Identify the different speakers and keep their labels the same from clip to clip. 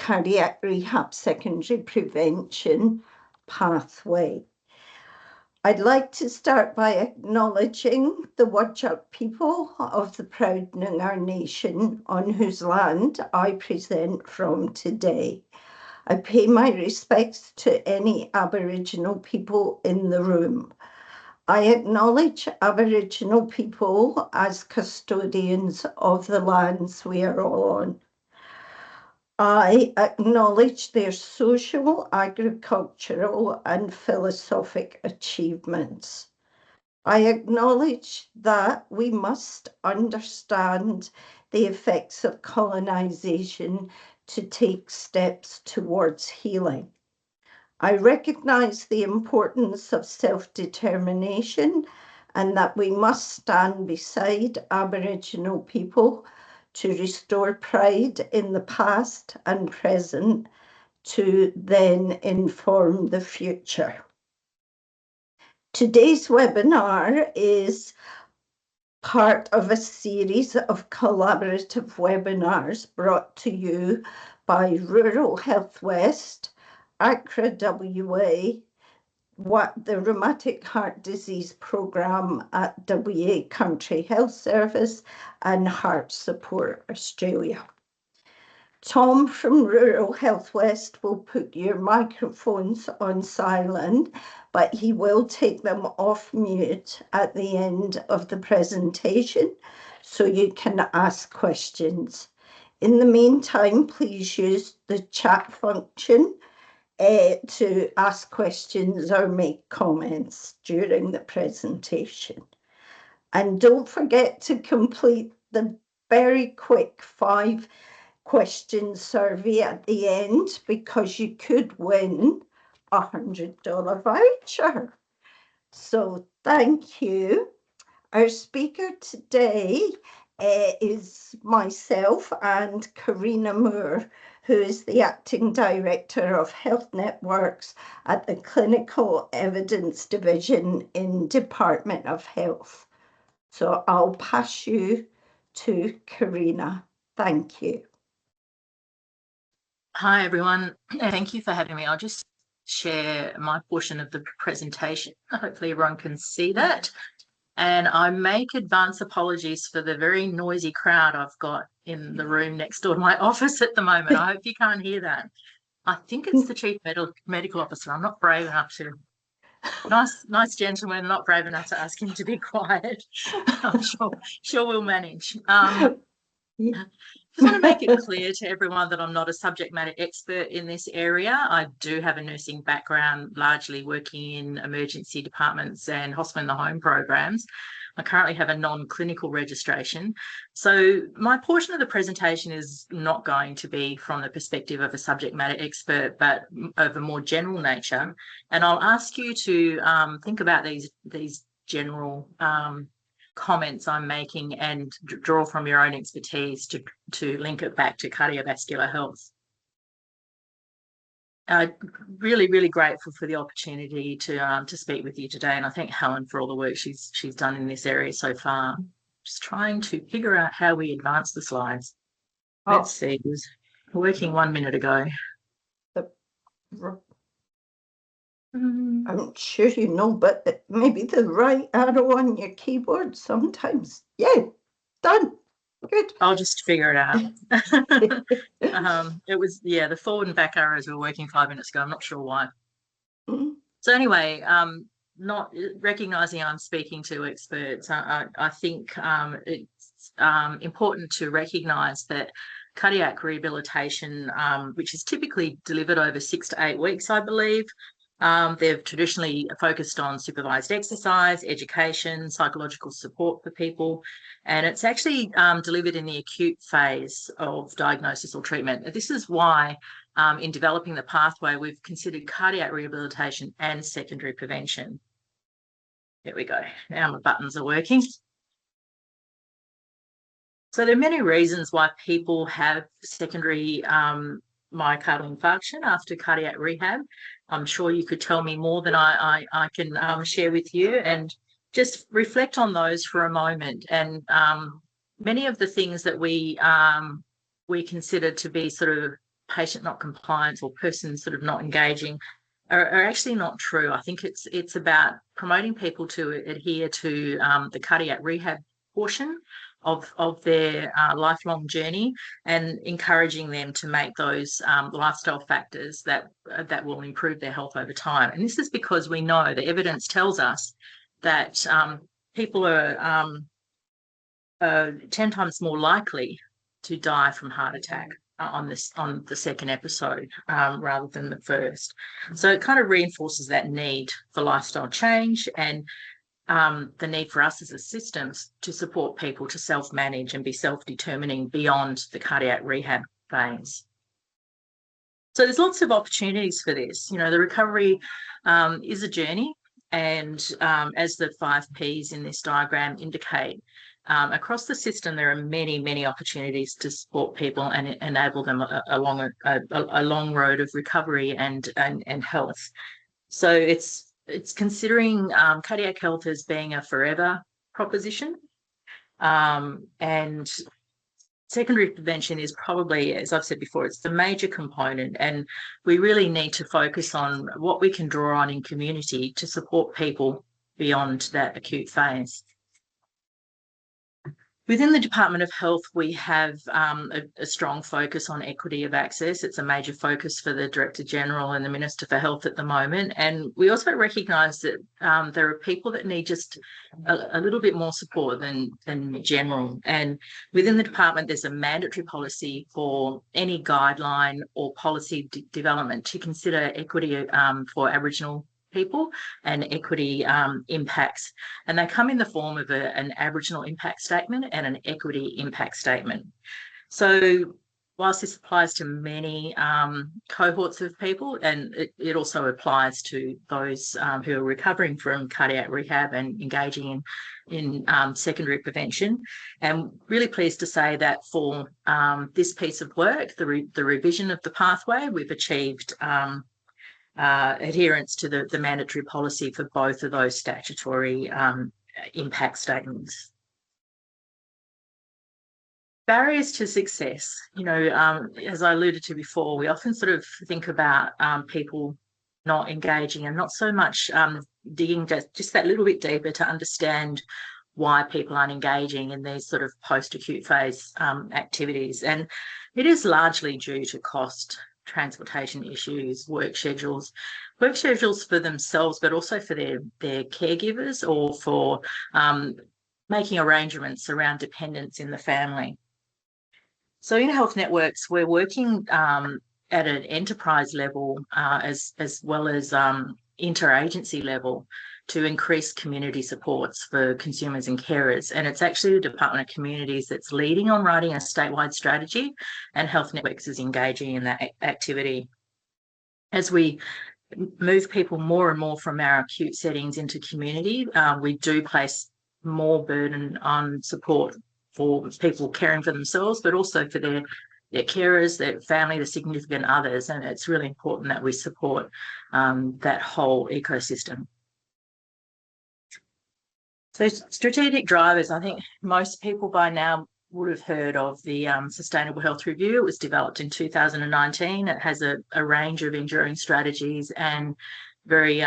Speaker 1: cardiac rehab secondary prevention pathway. I'd like to start by acknowledging the Whadjuk people of the proud Noongar Nation on whose land I present from today. I pay my respects to any Aboriginal people in the room. I acknowledge Aboriginal people as custodians of the lands we are all on. I acknowledge their social, agricultural, and philosophic achievements. I acknowledge that we must understand the effects of colonisation to take steps towards healing. I recognise the importance of self-determination and that we must stand beside Aboriginal people to restore pride in the past and present to then inform the future. Today's webinar is part of a series of collaborative webinars brought to you by Rural Health West, Accra WA, the Rheumatic Heart Disease Programme at WA Country Health Service, and Heart Support Australia. Tom from Rural Health West will put your microphones on silent, but he will take them off mute at the end of the presentation, so you can ask questions. In the meantime, please use the chat function to ask questions or make comments during the presentation. And don't forget to complete the very quick 5-question survey at the end, because you could win a $100 voucher. So thank you. Our speaker today is myself and Karina Moore, who is the Acting Director of Health Networks at the Clinical Evidence Division in Department of Health. So I'll pass you to Karina. Thank you.
Speaker 2: Hi, everyone. Thank you for having me. I'll just share my portion of the presentation. Hopefully everyone can see that. And I make advance apologies for the very noisy crowd I've got in the room next door to my office at the moment. I hope you can't hear that. I think it's the Chief Medical Officer. I'm not brave enough to. Nice gentleman, not brave enough to ask him to be quiet. I'm sure we'll manage. Just want to make it clear to everyone that I'm not a subject matter expert in this area. I do have a nursing background, largely working in emergency departments and hospital in the home programs. I currently have a non-clinical registration. So my portion of the presentation is not going to be from the perspective of a subject matter expert, but of a more general nature. And I'll ask you to think about these general comments I'm making and draw from your own expertise to link it back to cardiovascular health. Really grateful for the opportunity to speak with you today, and I thank Helen for all the work she's done in this area so far. Just trying to figure out how we advance the slides. Let's see, it was working 1 minute ago.
Speaker 1: I'm sure you know, but maybe the right arrow on your keyboard sometimes. Yeah, done. Good.
Speaker 2: I'll just figure it out. It was, the forward and back arrows were working 5 minutes ago. I'm not sure why. So anyway, not recognizing I'm speaking to experts, I think it's important to recognize that cardiac rehabilitation, which is typically delivered over 6 to 8 weeks, I believe, they've traditionally focused on supervised exercise, education, psychological support for people, and it's actually delivered in the acute phase of diagnosis or treatment. This is why in developing the pathway, we've considered cardiac rehabilitation and secondary prevention. There we go. Now my buttons are working. So there are many reasons why people have secondary myocardial infarction after cardiac rehab. I'm sure you could tell me more than I can share with you, and just reflect on those for a moment. And many of the things that we consider to be sort of patient not compliance or person sort of not engaging are actually not true. I think it's about promoting people to adhere to the cardiac rehab portion of their lifelong journey, and encouraging them to make those lifestyle factors that will improve their health over time. And this is because we know the evidence tells us that people are 10 times more likely to die from heart attack on the second episode rather than the first. So it kind of reinforces that need for lifestyle change, and the need for us as a system to support people to self-manage and be self-determining beyond the cardiac rehab phase. So there's lots of opportunities for this. The recovery is a journey, and as the 5 Ps in this diagram indicate, across the system, there are many, many opportunities to support people and enable them along a long road of recovery and health. So it's considering cardiac health as being a forever proposition, and secondary prevention is probably, as I've said before, it's the major component, and we really need to focus on what we can draw on in community to support people beyond that acute phase. Within the Department of Health, we have a strong focus on equity of access. It's a major focus for the Director General and the Minister for Health at the moment. And we also recognise that there are people that need just a little bit more support than general. And within the department, there's a mandatory policy for any guideline or policy development to consider equity for Aboriginal people and equity impacts, and they come in the form of an Aboriginal impact statement and an equity impact statement. So whilst this applies to many cohorts of people, and it also applies to those who are recovering from cardiac rehab and engaging in secondary prevention, and really pleased to say that for this piece of work, the revision of the pathway, we've achieved adherence to the mandatory policy for both of those statutory impact statements. Barriers to success. As I alluded to before, we often sort of think about people not engaging and not so much digging just that little bit deeper to understand why people aren't engaging in these sort of post-acute phase activities. And it is largely due to cost, transportation issues, work schedules for themselves, but also for their caregivers, or for making arrangements around dependents in the family. So in health networks, we're working at an enterprise level as well as interagency level to increase community supports for consumers and carers. And it's actually the Department of Communities that's leading on writing a statewide strategy, and Health Networks is engaging in that activity. As we move people more and more from our acute settings into community, we do place more burden on support for people caring for themselves, but also for their carers, their family, their significant others. And it's really important that we support that whole ecosystem. So strategic drivers, I think most people by now would have heard of the Sustainable Health Review. It was developed in 2019. It has a range of enduring strategies and very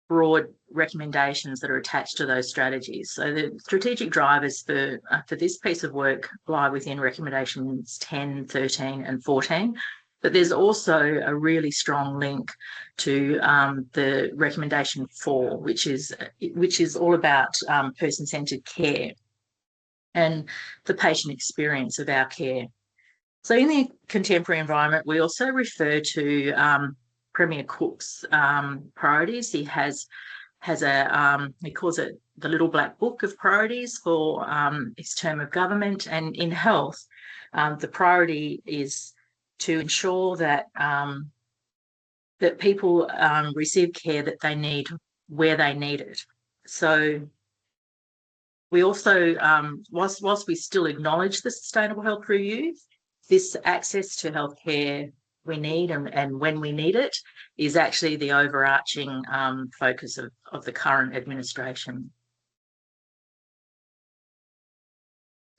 Speaker 2: broad recommendations that are attached to those strategies. So the strategic drivers for this piece of work lie within recommendations 10, 13 and 14. But there's also a really strong link to the recommendation 4, which is all about person-centred care and the patient experience of our care. So in the contemporary environment, we also refer to Premier Cook's priorities. He has he calls it the Little Black Book of Priorities for his term of government. And in health, the priority is to ensure that that people receive care that they need where they need it. So we also, whilst we still acknowledge the Sustainable Health Review, this access to healthcare we need and when we need it is actually the overarching focus of the current administration.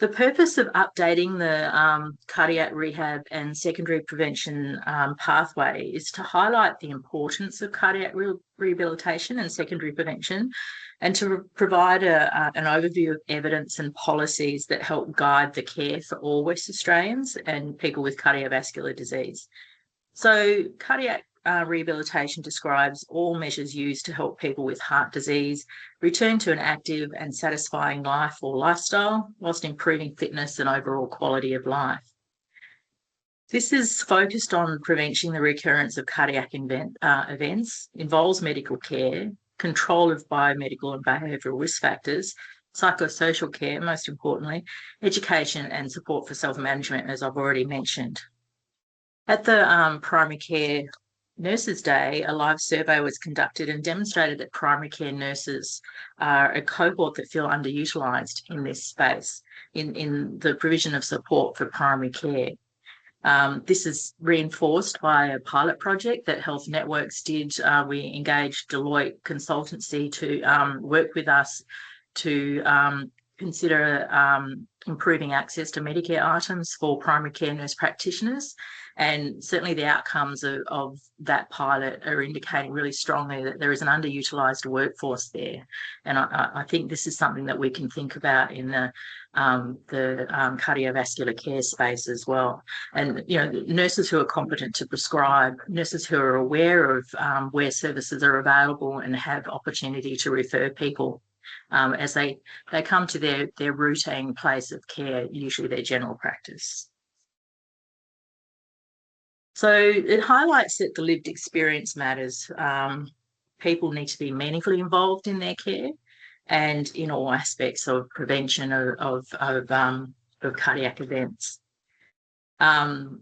Speaker 2: The purpose of updating the cardiac rehab and secondary prevention pathway is to highlight the importance of cardiac rehabilitation and secondary prevention, and to provide an overview of evidence and policies that help guide the care for all West Australians and people with cardiovascular disease. So cardiac rehabilitation describes all measures used to help people with heart disease return to an active and satisfying life or lifestyle, whilst improving fitness and overall quality of life. This is focused on preventing the recurrence of cardiac events, involves medical care, control of biomedical and behavioural risk factors, psychosocial care, most importantly, education and support for self-management, as I've already mentioned. At the Primary Care Nurses Day, a live survey was conducted and demonstrated that primary care nurses are a cohort that feel underutilised in this space, in the provision of support for primary care. This is reinforced by a pilot project that Health Networks did. We engaged Deloitte Consultancy to work with us to consider improving access to Medicare items for primary care nurse practitioners. And certainly the outcomes of that pilot are indicating really strongly that there is an underutilised workforce there. And I think this is something that we can think about in the cardiovascular care space as well. And, you know, nurses who are competent to prescribe, nurses who are aware of where services are available and have opportunity to refer people as they come to their routine place of care, usually their general practice. So it highlights that the lived experience matters. People need to be meaningfully involved in their care and in all aspects of prevention of cardiac events.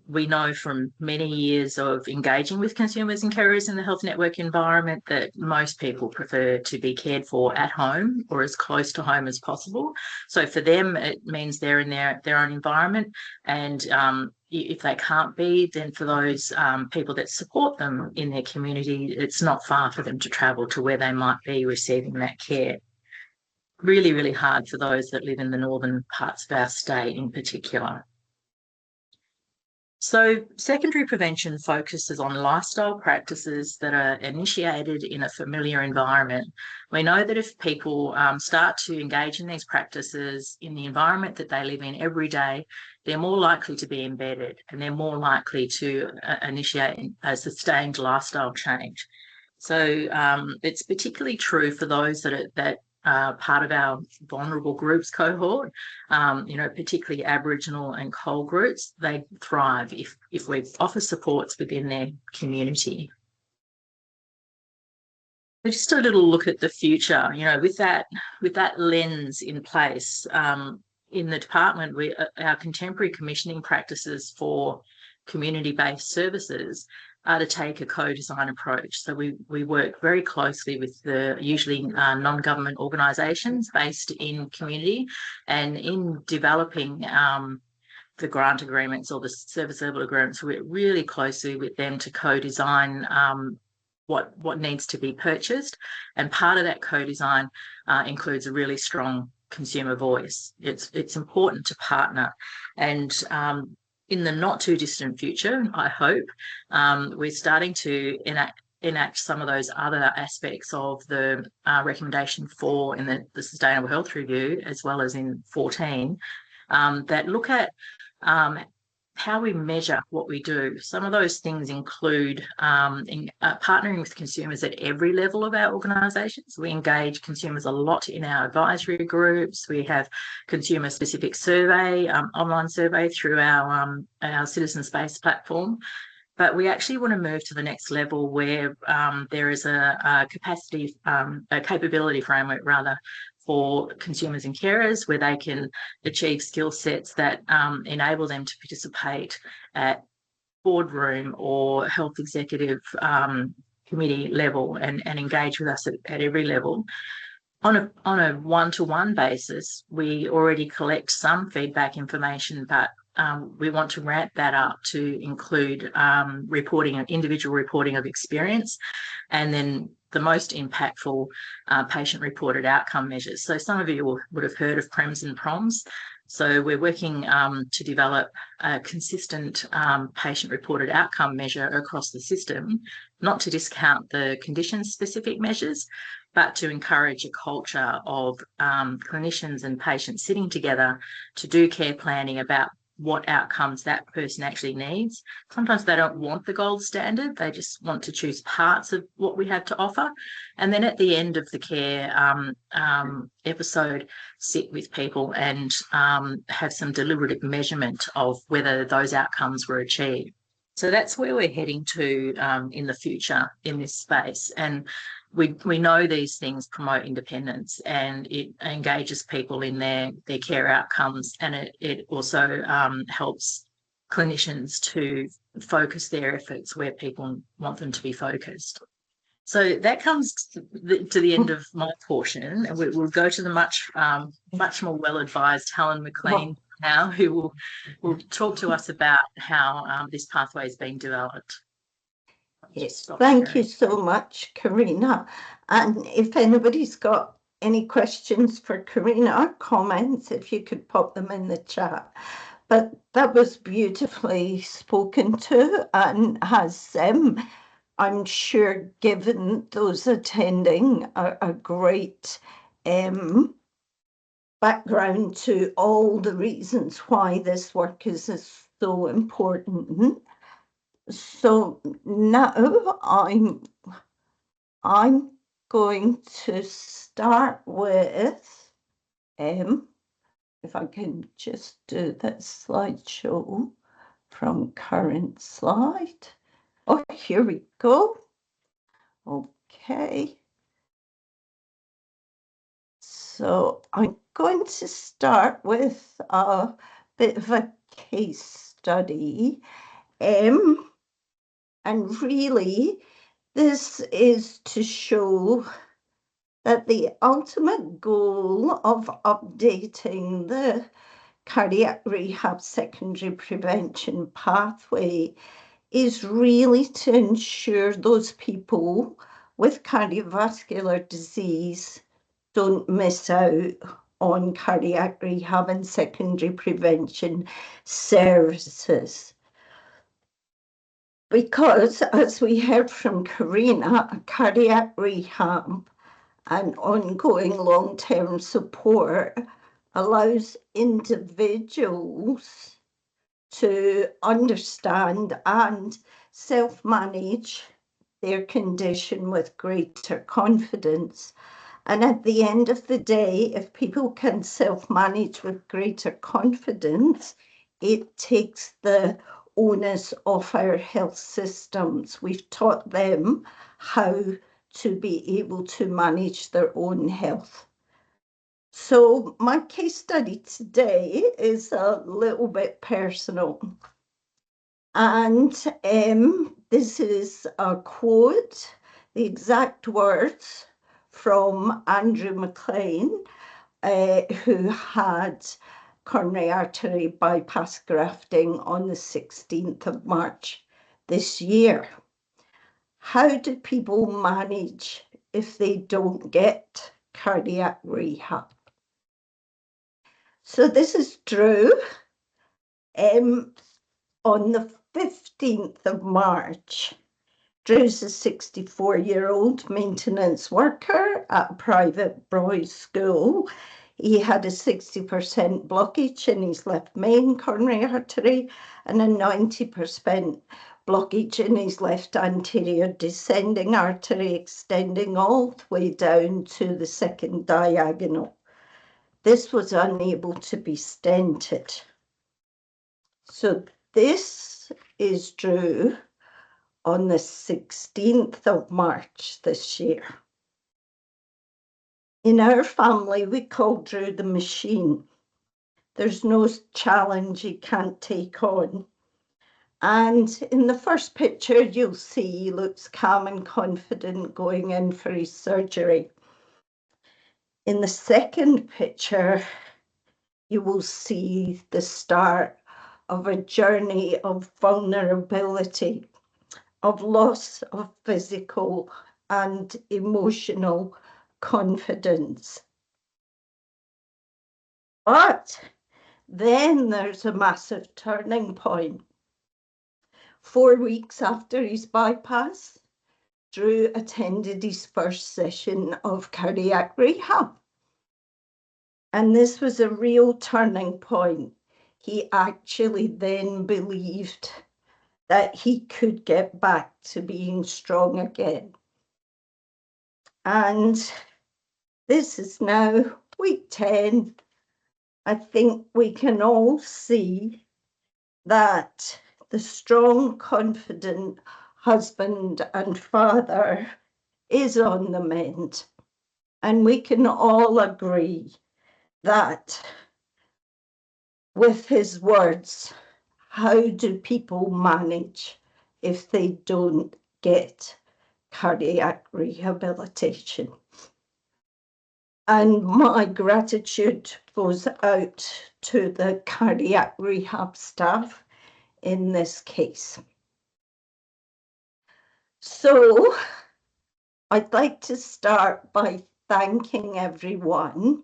Speaker 2: We know from many years of engaging with consumers and carers in the health network environment that most people prefer to be cared for at home or as close to home as possible. So for them, it means they're in their own environment, and if they can't be, then for those people that support them in their community, it's not far for them to travel to where they might be receiving that care. Really, really hard for those that live in the northern parts of our state in particular. So secondary prevention focuses on lifestyle practices that are initiated in a familiar environment. We know that if people start to engage in these practices in the environment that they live in every day, they're more likely to be embedded and they're more likely to initiate a sustained lifestyle change. So it's particularly true for those that part of our vulnerable groups cohort, particularly Aboriginal and coal groups. They thrive if we offer supports within their community. So just a little look at the future, with that lens in place. In the department, our contemporary commissioning practices for community-based services are to take a co-design approach. So we work very closely with the usually non-government organisations based in community, and in developing the grant agreements or the service level agreements, we work really closely with them to co-design what needs to be purchased. And part of that co-design includes a really strong consumer voice. It's important to partner, and in the not too distant future, I hope, we're starting to enact some of those other aspects of the recommendation 4 in the Sustainable Health Review, as well as in 14, that look at how we measure what we do. Some of those things include partnering with consumers at every level of our organisations. We engage consumers a lot in our advisory groups. We have consumer-specific survey, online survey through our Citizen Space platform. But we actually want to move to the next level where there is a capability framework rather, for consumers and carers, where they can achieve skill sets that enable them to participate at boardroom or health executive committee level and engage with us at every level. On a one-to-one basis, we already collect some feedback information, but we want to ramp that up to include individual reporting of experience, and then the most impactful patient-reported outcome measures. So some of you would have heard of PREMS and PROMs. So we're working to develop a consistent patient-reported outcome measure across the system, not to discount the condition-specific measures, but to encourage a culture of clinicians and patients sitting together to do care planning about what outcomes that person actually needs. Sometimes they don't want the gold standard, they just want to choose parts of what we have to offer. And then at the end of the care episode, sit with people and have some deliberative measurement of whether those outcomes were achieved. So that's where we're heading to in the future in this space. And we know these things promote independence, and it engages people in their care outcomes, and it also helps clinicians to focus their efforts where people want them to be focused. So that comes to the end of my portion, and we'll go to the much more well-advised Helen McLean now, who will talk to us about how this pathway is being developed.
Speaker 1: Yes, thank you so much, Karina. And if anybody's got any questions for Karina or comments, if you could pop them in the chat. But that was beautifully spoken to and has, I'm sure, given those attending a great background to all the reasons why this work is so important. So now I'm going to start with, if I can just do this slideshow from current slide. Oh, here we go. Okay. So I'm going to start with a bit of a case study. And really, this is to show that the ultimate goal of updating the cardiac rehab secondary prevention pathway is really to ensure those people with cardiovascular disease don't miss out on cardiac rehab and secondary prevention services. Because, as we heard from Karina, cardiac rehab and ongoing long-term support allows individuals to understand and self-manage their condition with greater confidence. And at the end of the day, if people can self-manage with greater confidence, it takes the onus off our health systems. We've taught them how to be able to manage their own health. So my case study today is a little bit personal. And this is a quote, the exact words from Andrew McLean, who had coronary artery bypass grafting on the 16th of March this year. How do people manage if they don't get cardiac rehab? So this is Drew. On the 15th of March, Drew's a 64-year-old maintenance worker at a private boys' school. He had a 60% blockage in his left main coronary artery and a 90% blockage in his left anterior descending artery, extending all the way down to the second diagonal. This was unable to be stented. So this is Drew on the 16th of March this year. In our family, we call Drew the machine. There's no challenge he can't take on. And in the first picture, you'll see he looks calm and confident going in for his surgery. In the second picture, you will see the start of a journey of vulnerability, of loss of physical and emotional confidence. But Then there's a massive turning point. 4 weeks after his bypass, Drew attended his first session of cardiac rehab. And this was a real turning point. He actually then believed that he could get back to being strong again. And this is now week 10. I think we can all see that the strong, confident husband and father is on the mend. And we can all agree that with his words, how do people manage if they don't get cardiac rehabilitation? And my gratitude goes out to the cardiac rehab staff in this case. So I'd like to start by thanking everyone.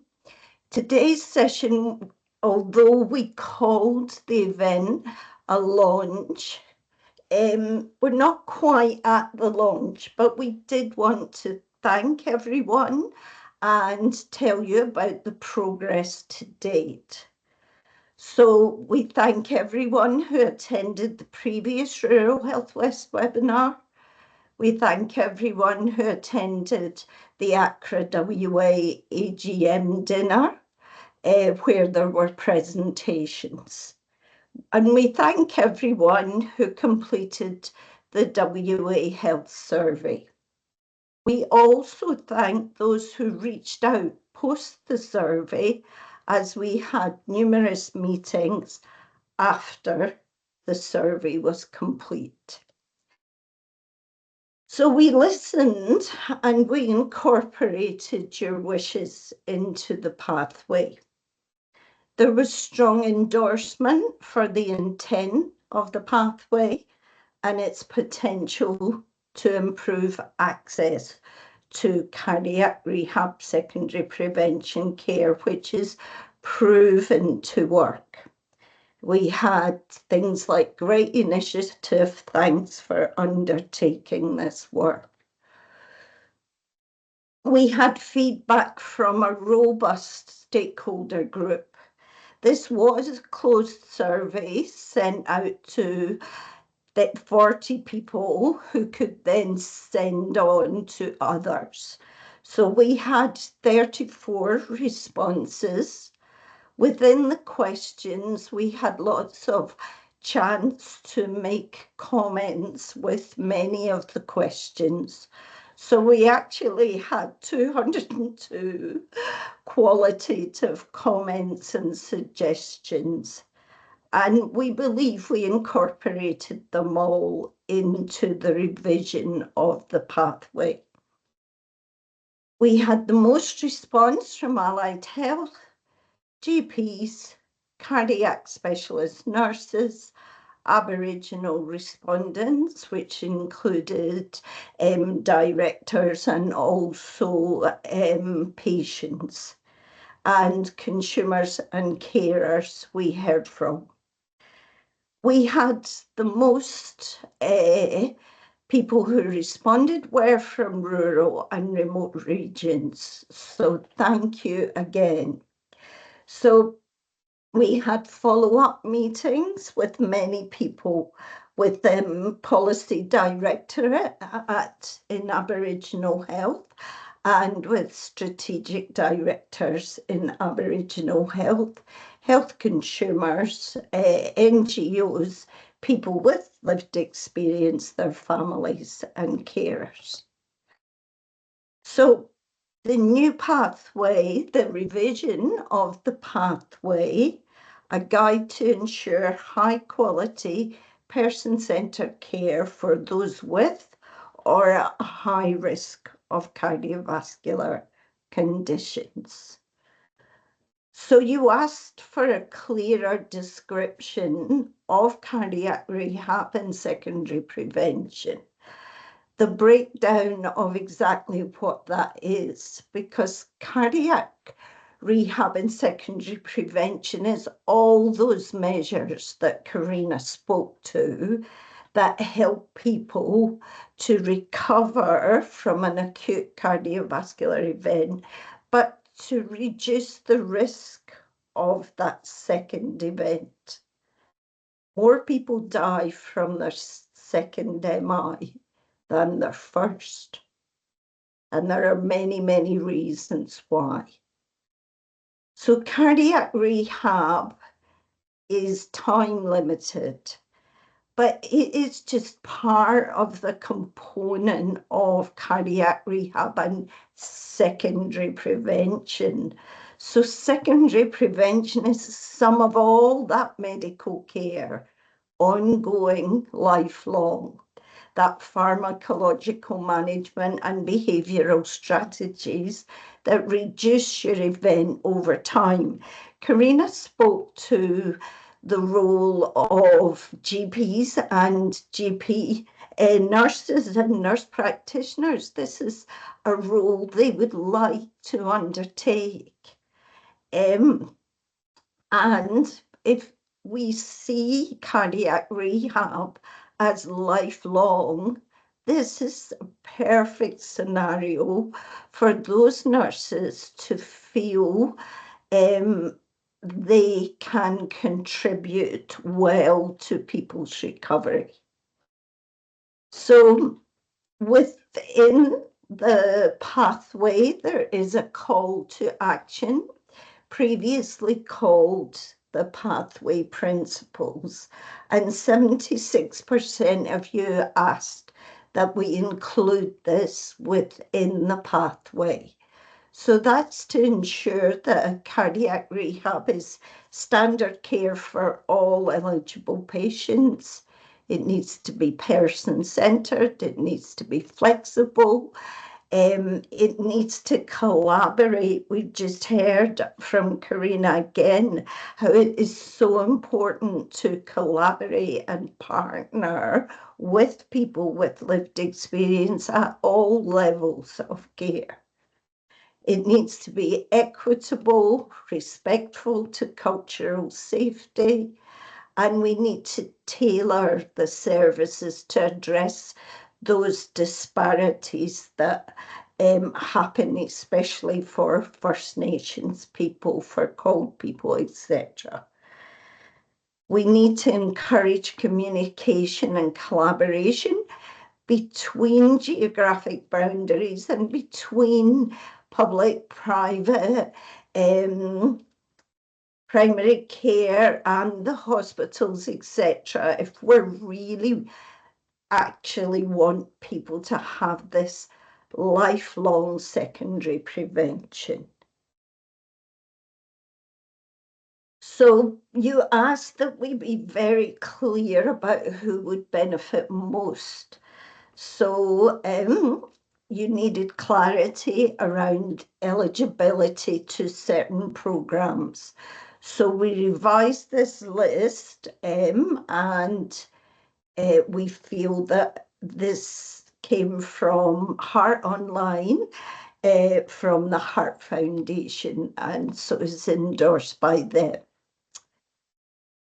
Speaker 1: Today's session, although we called the event a launch, we're not quite at the launch, but we did want to thank everyone and tell you about the progress to date. So we thank everyone who attended the previous Rural Health West webinar. We thank everyone who attended the ACRA WA AGM dinner, where there were presentations. And we thank everyone who completed the WA Health Survey. We also thank those who reached out post the survey, as we had numerous meetings after the survey was complete. So we listened and we incorporated your wishes into the pathway. There was strong endorsement for the intent of the pathway and its potential to improve access to cardiac rehab secondary prevention care, which is proven to work. We had things like great initiative, thanks for undertaking this work. We had feedback from a robust stakeholder group. This was a closed survey sent out to 40 people who could then send on to others. So we had 34 responses. Within the questions, we had lots of chance to make comments with many of the questions. So we actually had 202 qualitative comments and suggestions. And we believe we incorporated them all into the revision of the pathway. We had the most response from allied health, GPs, cardiac specialist nurses, Aboriginal respondents, which included directors and also patients, and consumers and carers we heard from. We had the most people who responded were from rural and remote regions. So thank you again. So we had follow-up meetings with many people, with the policy directorate in Aboriginal Health and with strategic directors in Aboriginal Health, health consumers, NGOs, people with lived experience, their families and carers. So the new pathway, the revision of the pathway, a guide to ensure high quality person-centred care for those with or at high risk of cardiovascular conditions. So you asked for a clearer description of cardiac rehab and secondary prevention. The breakdown of exactly what that is, because cardiac rehab and secondary prevention is all those measures that Karina spoke to that help people to recover from an acute cardiovascular event, but to reduce the risk of that second event. More people die from their second MI than their first. And there are many, many reasons why. So cardiac rehab is time limited, but it is just part of the component of cardiac rehab and secondary prevention. So secondary prevention is some of all that medical care, ongoing, lifelong, that pharmacological management and behavioral strategies that reduce your event over time. Karina spoke to the role of GPs and GP nurses and nurse practitioners. This is a role they would like to undertake. And if we see cardiac rehab as lifelong, this is a perfect scenario for those nurses to feel they can contribute well to people's recovery. So within the pathway, there is a call to action, previously called the pathway principles, and 76% of you asked that we include this within the pathway. So that's to ensure that cardiac rehab is standard care for all eligible patients. It needs to be person-centered, it needs to be flexible, it needs to collaborate. We just heard from Karina again how it is so important to collaborate and partner with people with lived experience at all levels of care. It needs to be equitable, respectful to cultural safety, and we need to tailor the services to address those disparities that happen, especially for First Nations people, for cold people, etc. We need to encourage communication and collaboration between geographic boundaries and between public, private, primary care and the hospitals, etc. If we really actually want people to have this lifelong secondary prevention. So you asked that we be very clear about who would benefit most. So you needed clarity around eligibility to certain programs. So we revised this list and we feel that this came from Heart Online, from the Heart Foundation, and so it's endorsed by them.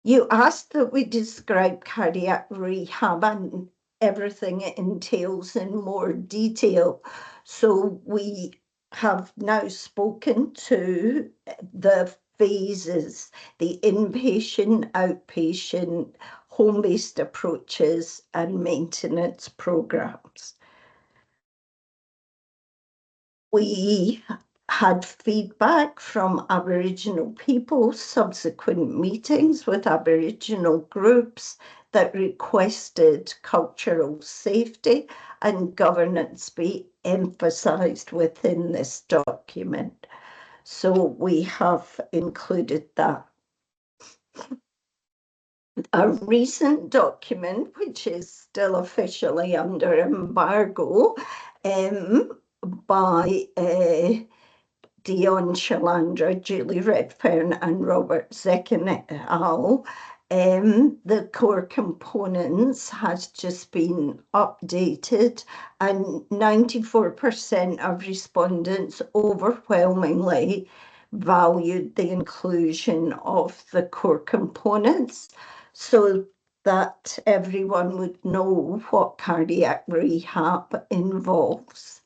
Speaker 1: You asked that we describe cardiac rehab and everything it entails in more detail. So we have now spoken to the phases, the inpatient, outpatient, home-based approaches, and maintenance programs. We had feedback from Aboriginal people, subsequent meetings with Aboriginal groups that requested cultural safety and governance be emphasised within this document. So we have included that. A recent document, which is still officially under embargo, by Dion Shalandra, Julie Redfern, and Robert Zekin et al. The core components has just been updated, and 94% of respondents overwhelmingly valued the inclusion of the core components so that everyone would know what cardiac rehab involves.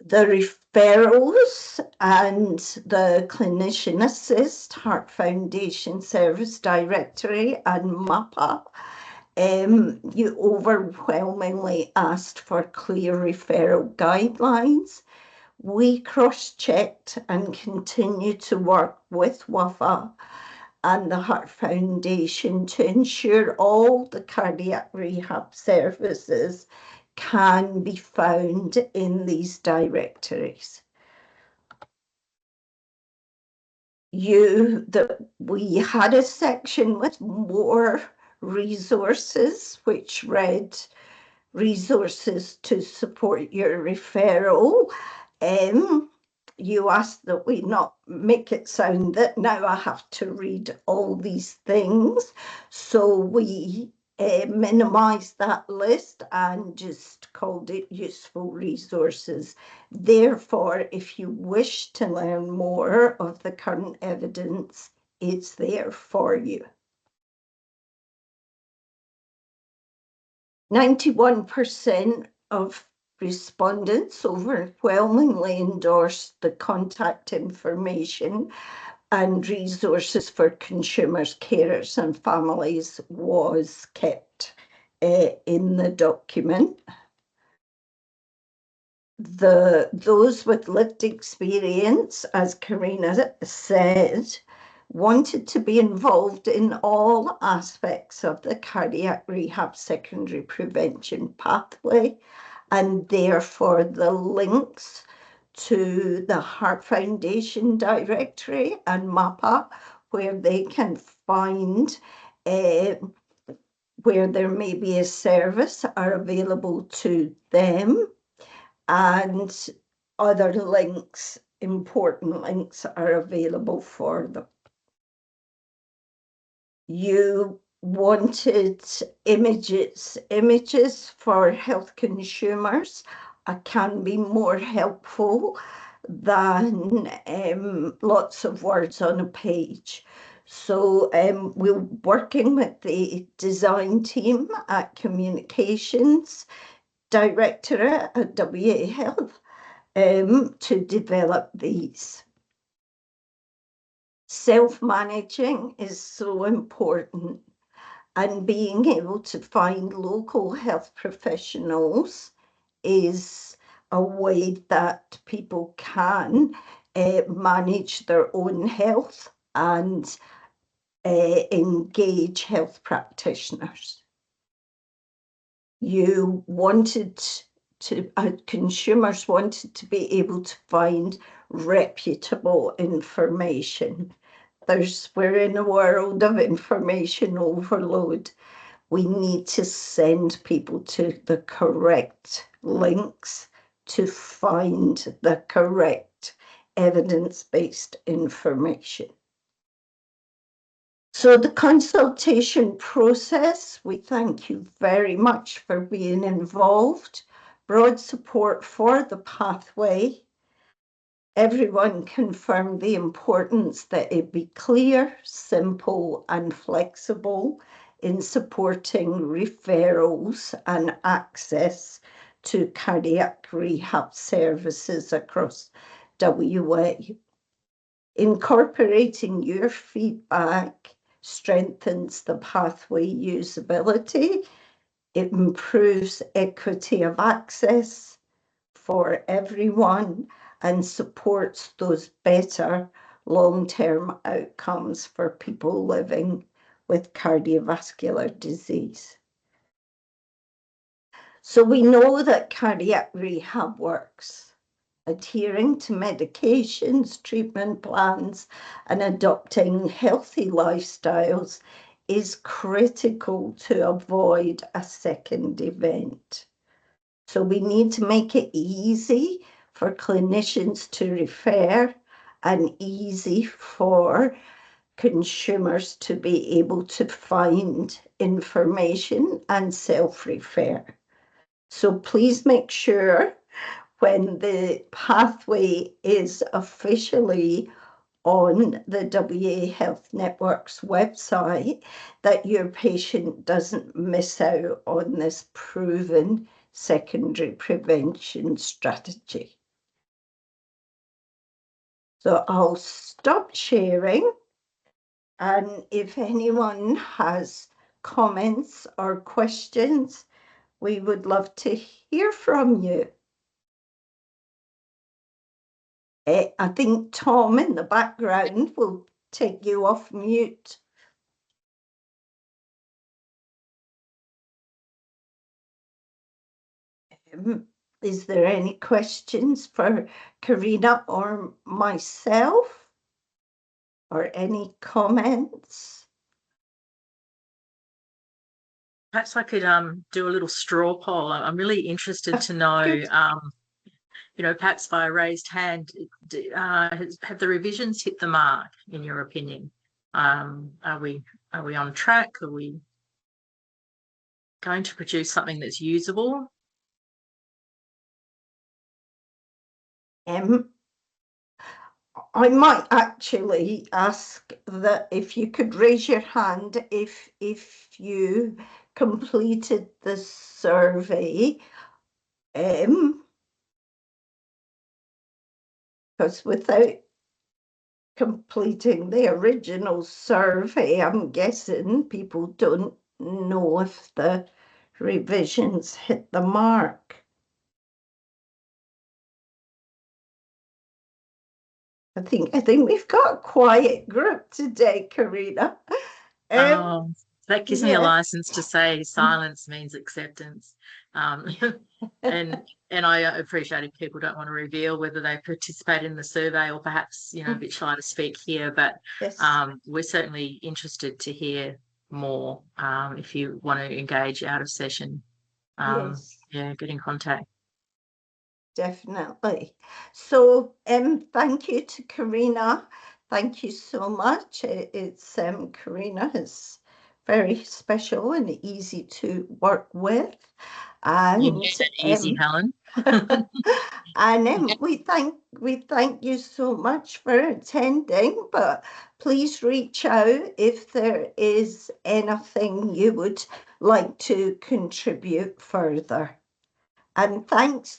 Speaker 1: The referrals and the clinician assist, Heart Foundation Service Directory and MAPA, you overwhelmingly asked for clear referral guidelines. We cross-checked and continue to work with WAFA and the Heart Foundation to ensure all the cardiac rehab services can be found in these directories. We had a section with more resources, which read resources to support your referral. You asked that we not make it sound that now I have to read all these things. So we minimized that list and just called it useful resources. Therefore, if you wish to learn more of the current evidence, it's there for you. 91% of respondents overwhelmingly endorsed the contact information and resources for consumers, carers and families was kept in the document. Those with lived experience, as Karina said, wanted to be involved in all aspects of the cardiac rehab secondary prevention pathway, and therefore the links to the Heart Foundation directory and MAPA, where they can find where there may be a service, are available to them, and other links, important links, are available for them. You wanted images for health consumers. I can be more helpful than lots of words on a page. So we're working with the design team at Communications Directorate at WA Health to develop these. Self-managing is so important, and being able to find local health professionals is a way that people can manage their own health and engage health practitioners. You wanted to, consumers wanted to be able to find reputable information. We're in a world of information overload. We need to send people to the correct links to find the correct evidence-based information. So the consultation process, we thank you very much for being involved. Broad support for the pathway. Everyone confirmed the importance that it be clear, simple and flexible in supporting referrals and access to cardiac rehab services across WA. Incorporating your feedback strengthens the pathway usability. It improves equity of access for everyone and supports those better long-term outcomes for people living with cardiovascular disease. So we know that cardiac rehab works. Adhering to medications, treatment plans, and adopting healthy lifestyles is critical to avoid a second event. So we need to make it easy for clinicians to refer and easy for consumers to be able to find information and self-refer. So please make sure when the pathway is officially on the WA Health Network's website, that your patient doesn't miss out on this proven secondary prevention strategy. So I'll stop sharing, and if anyone has comments or questions, we would love to hear from you. I think Tom in the background will take you off mute. Is there any questions for Karina or myself? Or any comments?
Speaker 2: Perhaps I could do a little straw poll. I'm really interested to know, you know, perhaps by a raised hand, have the revisions hit the mark, in your opinion? Are we on track? Are we going to produce something that's usable?
Speaker 1: I might actually ask that if you could raise your hand if you completed the survey, because without completing the original survey, I'm guessing people don't know if the revisions hit the mark. I think we've got a quiet group today, Karina.
Speaker 2: That gives me a license to say silence means acceptance. And I appreciate if people don't want to reveal whether they participate in the survey or perhaps, you know, a bit shy to speak here, but
Speaker 1: yes.
Speaker 2: We're certainly interested to hear more. If you want to engage out of session,
Speaker 1: Yes.
Speaker 2: yeah, get in contact.
Speaker 1: Definitely. So thank you to Karina. Thank you so much. It's Karina is very special and easy to work with. And
Speaker 2: easy, Helen.
Speaker 1: And we thank you so much for attending, but please reach out if there is anything you would like to contribute further. And thanks